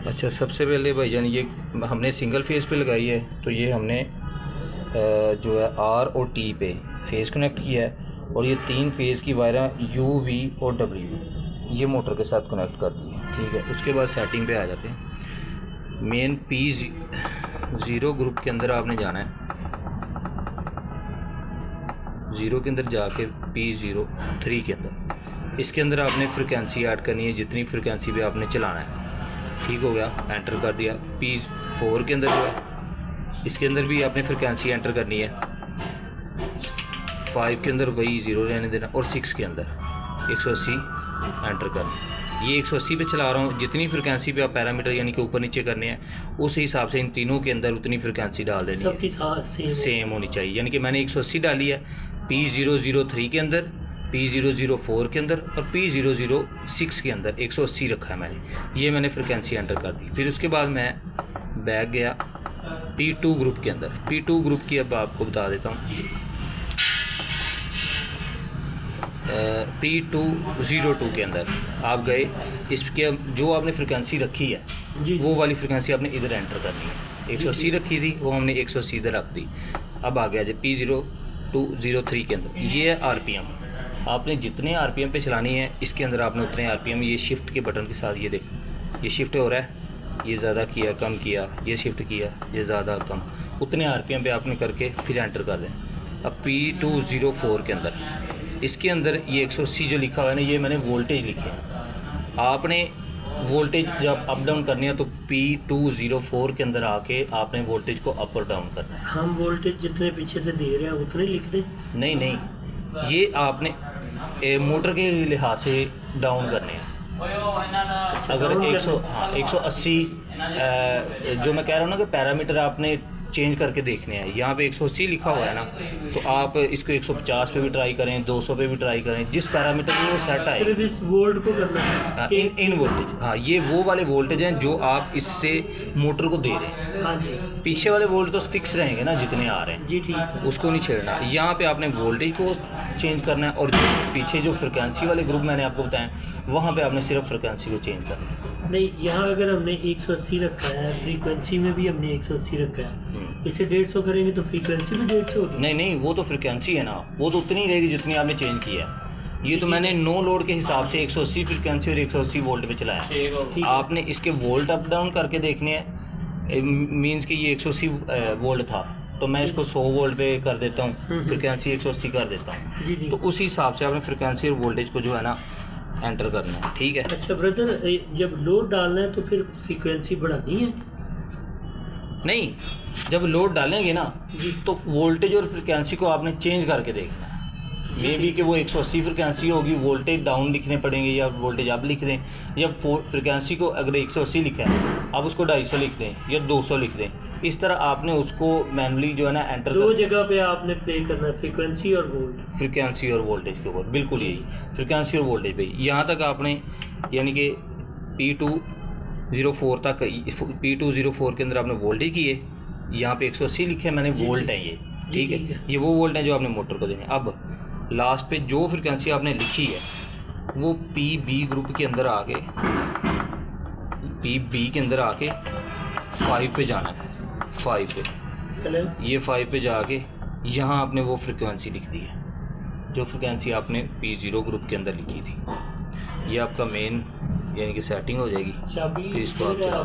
अच्छा, सबसे पहले भाईजान ये हमने सिंगल फेस पे लगाई है, तो ये हमने जो है आर और टी पे फेस कनेक्ट किया है, और ये 3 फेज़ की वायरें यू वी और डब्ल्यू ये मोटर के साथ कनेक्ट कर दी है। ठीक है, उसके बाद सेटिंग पे आ जाते हैं। मेन P0 ग्रुप के अंदर आपने जाना है, 0 के अंदर जाके P03 के अंदर, इसके अंदर आपने फ्रिक्वेंसी ऐड करनी है, जितनी फ्रिक्वेंसी पे आपने चलाना है। ठीक हो गया, एंटर कर दिया। P4 के अंदर जो है इसके अंदर भी आपने फ्रिक्वेंसी एंटर करनी है। 5 के अंदर वही 0 रहने देना, और 6 के अंदर 180 एंटर करना। ये 180 पे चला रहा हूँ, जितनी फ्रिक्वेंसी पे आप पैरामीटर यानी कि ऊपर नीचे करने हैं उस हिसाब से इन तीनों के अंदर उतनी फ्रिक्वेंसी डाल देनी है, सेम होनी चाहिए। यानी कि मैंने 180 डाली है P003 के अंदर, P004 के अंदर और P006 के अंदर 180 रखा है मैंने। ये मैंने फ्रिक्वेंसी एंटर कर दी। फिर उसके बाद मैं बैक गया P2 ग्रुप के अंदर। P2 ग्रुप की अब आपको बता देता हूँ, P202 के अंदर आप गए, इसके जो आपने फ्रिक्वेंसी रखी है वो वाली फ्रिक्वेंसी आपने इधर एंटर करनी है। 180 रखी थी, वो हमने 180 इधर रख दी। अब आ गया जो P0203 के अंदर, ये है RPM। आपने जितने RPM पे चलानी है इसके अंदर आपने उतने RPM, ये शिफ्ट के बटन के साथ ये देख ये शिफ्ट हो रहा है, ये ज़्यादा किया कम किया, ये शिफ्ट किया, ये ज़्यादा कम, उतने RPM पे आपने करके फिर एंटर कर दें। अब P204 के अंदर, इसके अंदर ये 180 जो लिखा हुआ है ना, ये मैंने वोल्टेज लिखे हैं। आपने वोल्टेज जब अप डाउन करनी है तो P204 के अंदर आके आपने वोल्टेज को अप और डाउन करना है। हम वोल्टेज जितने पीछे से दे रहे हैं उतने लिख दें? नहीं, ये आपने मोटर के लिहाज से डाउन करने हैं। अगर 180 जो मैं कह रहा हूँ ना कि पैरामीटर आपने चेंज करके देखने हैं। यहाँ पे 180 लिखा हुआ है ना, तो आप इसको 150 पे भी ट्राई करें, 200 पे भी ट्राई करें, जिस पैरामीटर में वो सेट आए। सिर्फ इस वोल्ट को करना है इन वोल्टेज, हाँ, ये वो वाले वोल्टेज हैं जो आप इससे मोटर को दे रहे हैं। हाँ जी, पीछे वाले वोल्ट तो फिक्स रहेंगे ना, जितने आ रहे हैं जी ठीक है, उसको नहीं छेड़ना। यहाँ पे आपने वोल्टेज को चेंज करना है, और पीछे जो फ्रिक्वेंसी वाले ग्रुप मैंने आपको बताया वहाँ पे आपने सिर्फ फ्रिक्वेंसी को चेंज करना है। नहीं, यहाँ अगर हमने 180 रखा है, फ्रीक्वेंसी में भी हमने 180 रखा है, इसे 150 करेंगे तो फ्रीक्वेंसी भी 150 होगी। नहीं, वो तो फ्रिक्वेंसी है ना, वो तो उतनी रहेगी जितनी आपने चेंज किया है। ये तो मैंने नो लोड के हिसाब से 180 फ्रिक्वेंसी और 180 वोल्ट पे चलाया। आपने इसके वोल्ट अप डाउन करके देखने हैं, मींस कि ये 180 वोल्ट था तो मैं इसको 100 वोल्ट पे कर देता हूँ, फ्रिक्वेंसी 180 कर देता हूँ। तो उस हिसाब से आपने फ्रिक्वेंसी और वोल्टेज को जो है ना एंटर करना है। ठीक है। अच्छा ब्रदर, जब लोड डालना है तो फिर फ्रीक्वेंसी बढ़ानी है? नहीं, जब लोड डालेंगे ना तो वोल्टेज और फ्रिक्वेंसी को आपने चेंज करके देखना है। मे बी कि वो 180 फ्रिक्वेंसी होगी, वोल्टेज डाउन लिखने पड़ेंगे, या वोल्टेज आप लिख दें, या फ्रिक्वेंसी को अगर 180 लिखा है आप उसको 250 लिख दें या 200 लिख दें। इस तरह आपने उसको मैनुअली जो है ना एंटर दो जगह पे आपने प्ले करना है, फ्रीक्वेंसी और वोल्ट, फ्रिक्वेंसी और वोल्टेज के ऊपर। बिल्कुल यही फ्रिक्वेंसी और वोल्टेज पे, यहाँ तक आपने यानी कि P204 तक, P204 के अंदर आपने वोल्टेज किए, यहाँ पे 180 लिखे मैंने, वोल्ट है ये। ठीक है, ये वो वोल्ट है जो आपने मोटर को देने। अब लास्ट पे जो फ्रिक्वेंसी आपने लिखी है वो PB ग्रुप के अंदर आके, PB के अंदर आके 5 पे जाना है। 5 पे, ये 5 पे जाके यहाँ आपने वो फ्रिक्वेंसी लिख दी है जो फ्रिक्वेंसी आपने P0 ग्रुप के अंदर लिखी थी। ये आपका मेन यानी कि सेटिंग हो जाएगी। फिर इसको आप चलाओ।